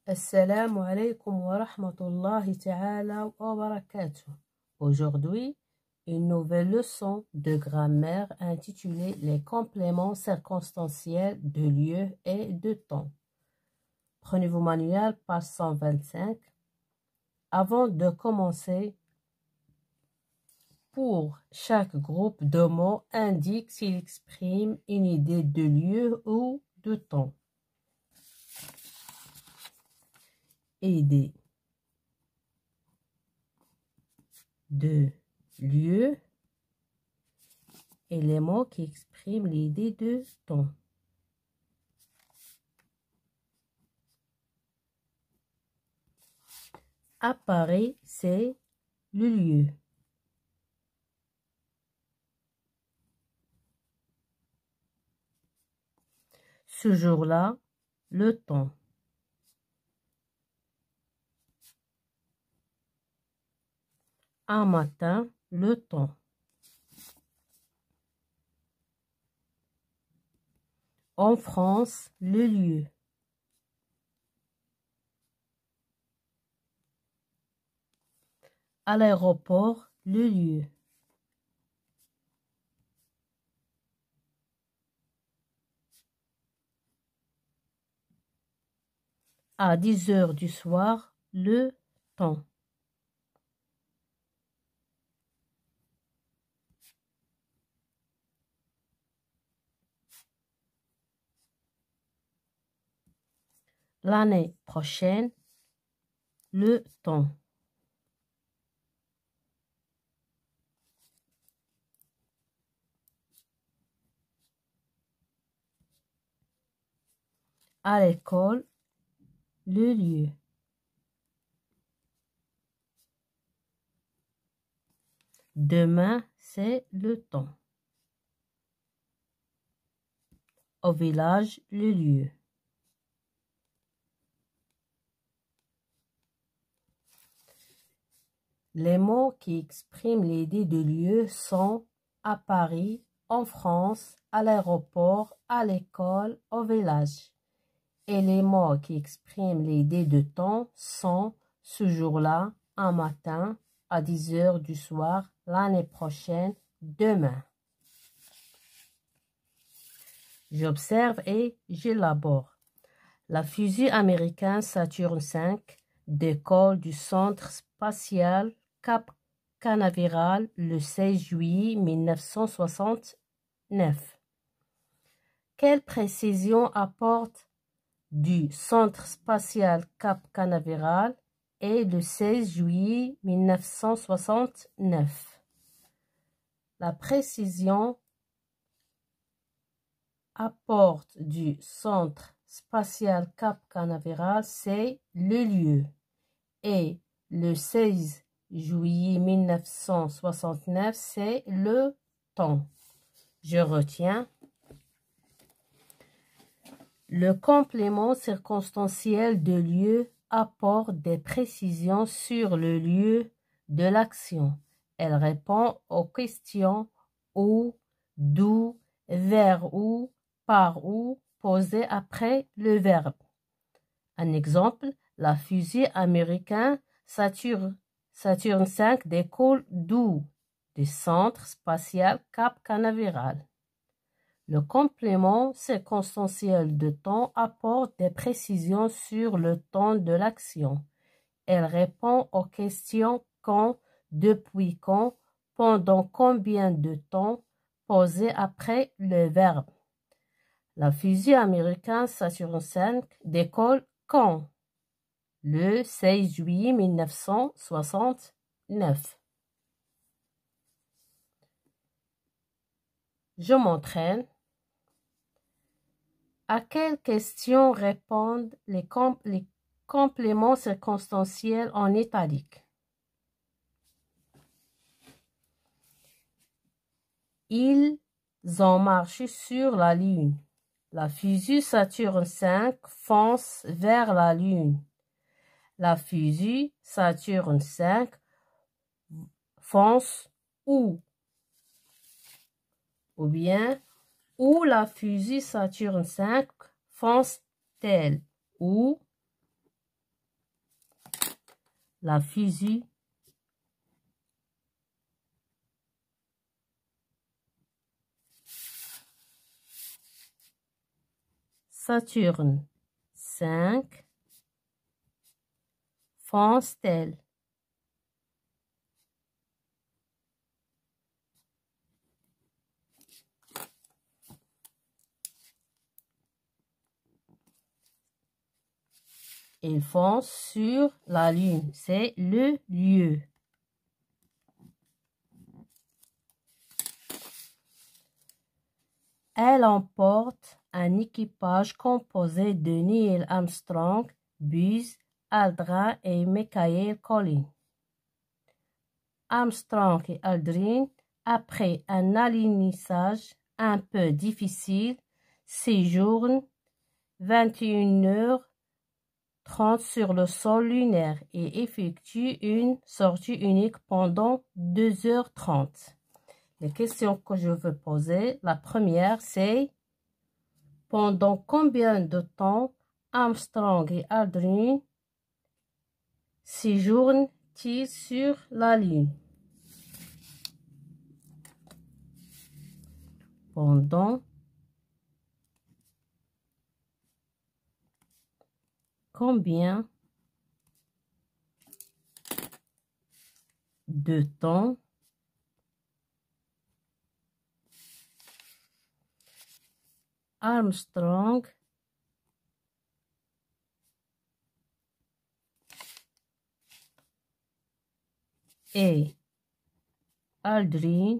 Assalamu alaikum wa rahmatullahi ta'ala wa barakatuh. Aujourd'hui, une nouvelle leçon de grammaire intitulée Les compléments circonstanciels de lieu et de temps. Prenez vos manuels, page 125. Avant de commencer, pour chaque groupe de mots, indique s'il exprime une idée de lieu ou de temps. Idée de lieu et les mots qui expriment l'idée de temps. À Paris, c'est le lieu. Ce jour-là, le temps. Un matin, le temps. En France, le lieu. À l'aéroport, le lieu. À 10 heures du soir, le temps. L'année prochaine, le temps. À l'école, le lieu. Demain, c'est le temps. Au village, le lieu. Les mots qui expriment l'idée de lieu sont à Paris, en France, à l'aéroport, à l'école, au village. Et les mots qui expriment l'idée de temps sont ce jour-là, un matin, à 10 heures du soir, l'année prochaine, demain. J'observe et j'élabore. La fusée américaine Saturne V décolle du centre spatial Cap Canaveral le 16 juillet 1969. Quelle précision apporte du centre spatial Cap Canaveral et le 16 juillet 1969? La précision apporte du centre spatial Cap Canaveral, c'est le lieu. Et le 16 juillet 1969, c'est le temps. Je retiens. Le complément circonstanciel de lieu apporte des précisions sur le lieu de l'action. Elle répond aux questions où, d'où, vers où, par où posées après le verbe. Un exemple, la fusée américaine Saturne V décolle d'où? Du centre spatial Cap Canaveral. Le complément circonstanciel de temps apporte des précisions sur le temps de l'action. Elle répond aux questions quand, depuis quand, pendant combien de temps posées après le verbe. La fusée américaine Saturne V décolle quand? Le 16 juillet 1969. Je m'entraîne. À quelle question répondent les compléments circonstanciels en italique? Ils ont marché sur la Lune. La fusée Saturne V fonce vers la Lune. La fusée Saturne V fonce où? Ou bien, où la fusée Saturne V fonce-t-elle? Où? la fusée, Saturne 5, fonce-t-elle? Il fonce sur la Lune, c'est le lieu. Elle emporte un équipage composé de Neil Armstrong, Buzz Aldrin et Michael Collins. Armstrong et Aldrin, après un alunissage un peu difficile, séjournent 21h30 sur le sol lunaire et effectuent une sortie unique pendant 2h30. Les questions que je veux poser, la première, c'est pendant combien de temps Armstrong et Aldrin séjournent-ils sur la Lune? Pendant combien de temps Armstrong et Aldrin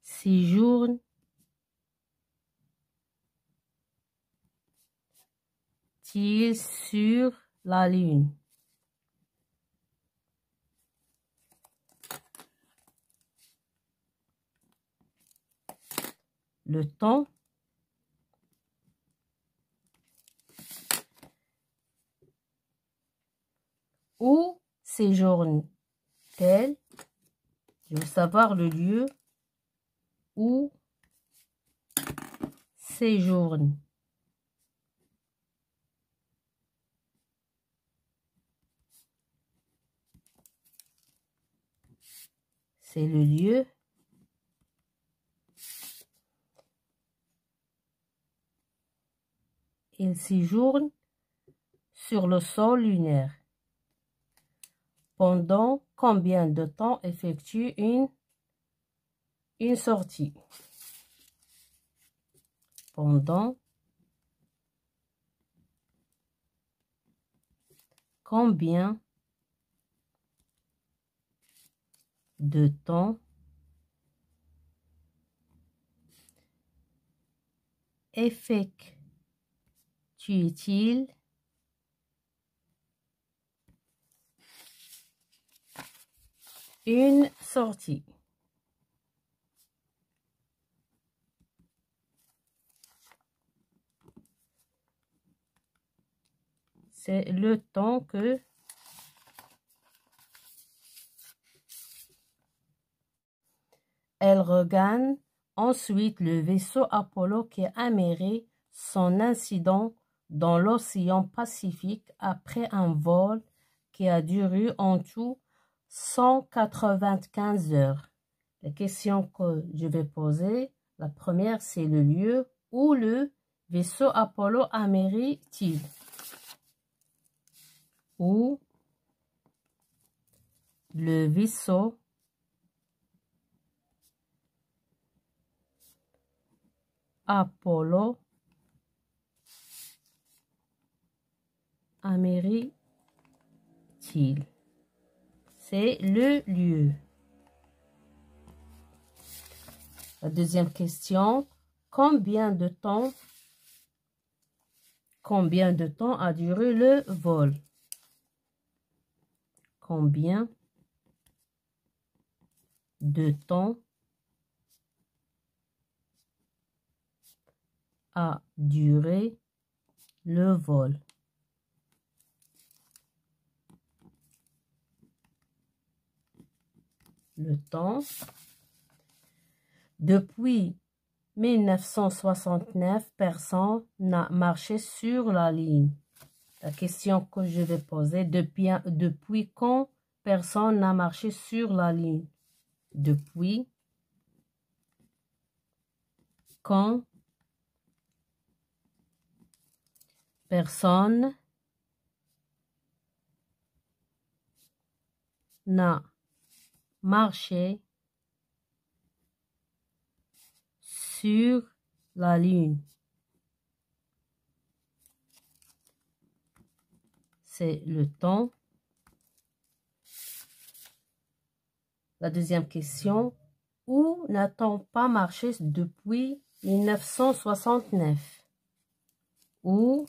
séjournent-ils sur la Lune? Le temps où séjourne-t-elle? Je veux savoir le lieu où séjourne. C'est le lieu. Il séjourne sur le sol lunaire. Pendant combien de temps effectue une sortie? Pendant combien de temps effectue-t-il une sortie? C'est le temps que elle regagne ensuite le vaisseau Apollo qui a améré son incident dans l'océan Pacifique après un vol qui a duré en tout 195 heures. Les questions que je vais poser, la première, c'est le lieu où le vaisseau Apollo amérit-il? Où le vaisseau Apollo amérit-il? C'est le lieu. La deuxième question, combien de temps a duré le vol? Combien de temps a duré le vol? Le temps. Depuis 1969, personne n'a marché sur la ligne. La question que je vais poser, depuis quand personne n'a marché sur la ligne? Depuis quand personne n'a marché sur la lune? C'est le temps. La deuxième question, où n'a-t-on pas marché depuis 1969? Où,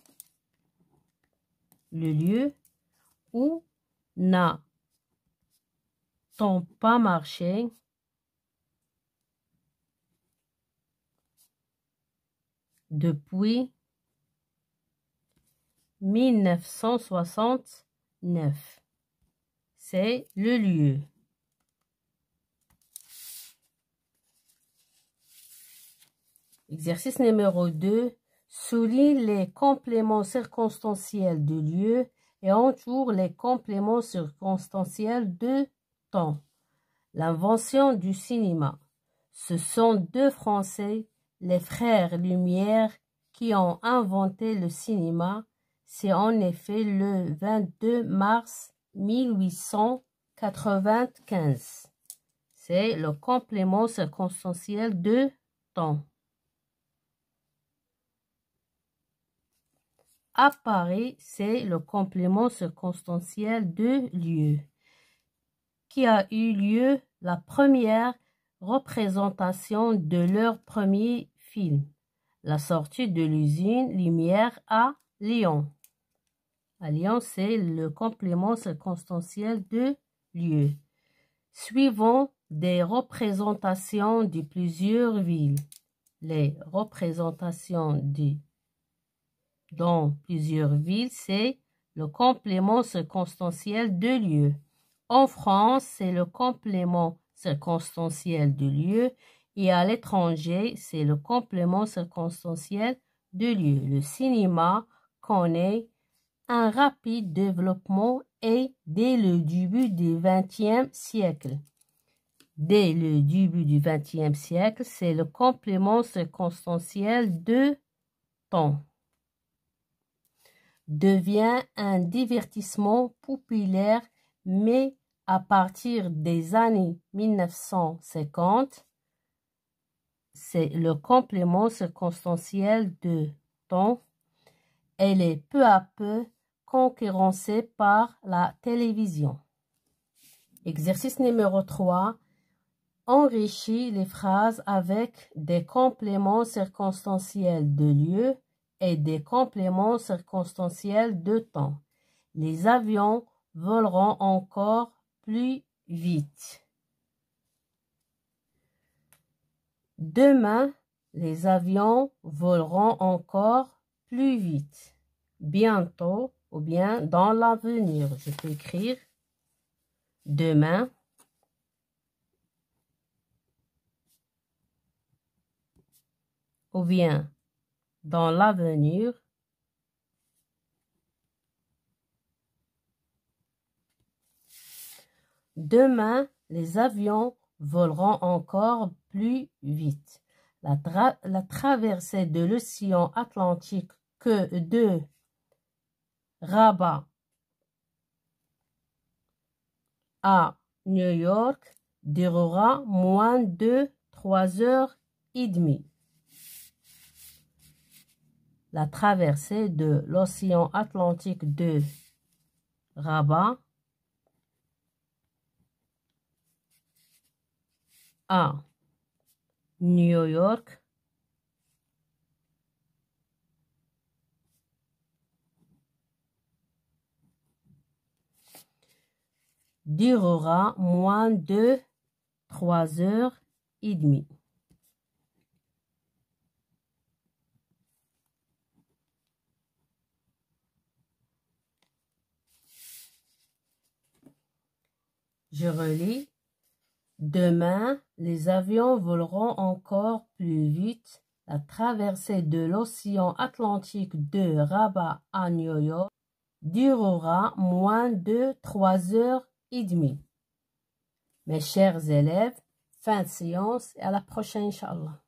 le lieu, où n'a-t-on pas marché depuis 1969? C'est le lieu. Exercice numéro 2. Souligne les compléments circonstanciels de lieu et entoure les compléments circonstanciels de temps. L'invention du cinéma. Ce sont deux Français, les frères Lumière, qui ont inventé le cinéma. C'est en effet le 22 mars 1895. C'est le complément circonstanciel de temps. À Paris, c'est le complément circonstanciel de lieu. Qui a eu lieu la première représentation de leur premier film, la sortie de l'usine Lumière à Lyon. À Lyon, c'est le complément circonstanciel de lieu. Suivant des représentations de plusieurs villes. Les représentations dans plusieurs villes, c'est le complément circonstanciel de lieu. En France, c'est le complément circonstanciel de lieu et à l'étranger, c'est le complément circonstanciel de lieu. Le cinéma connaît un rapide développement et dès le début du XXe siècle. Dès le début du XXe siècle, c'est le complément circonstanciel de temps. Devient un divertissement populaire, mais à partir des années 1950, c'est le complément circonstanciel de temps. Elle est peu à peu concurrencée par la télévision. Exercice numéro 3. Enrichis les phrases avec des compléments circonstanciels de lieu et des compléments circonstanciels de temps. Les avions voleront encore plus vite. Demain, les avions voleront encore plus vite. Bientôt ou bien dans l'avenir. Je peux écrire demain. Ou bien dans l'avenir. Demain, les avions voleront encore plus vite. La traversée de l'océan Atlantique de Rabat à New York durera moins de 3 heures et demie. La traversée de l'océan Atlantique de Rabat à New York durera moins de 3 heures et demie. Je relis. Demain, les avions voleront encore plus vite. La traversée de l'océan Atlantique de Rabat à New York durera moins de 3h30. Mes chers élèves, fin de séance et à la prochaine, Inch'Allah.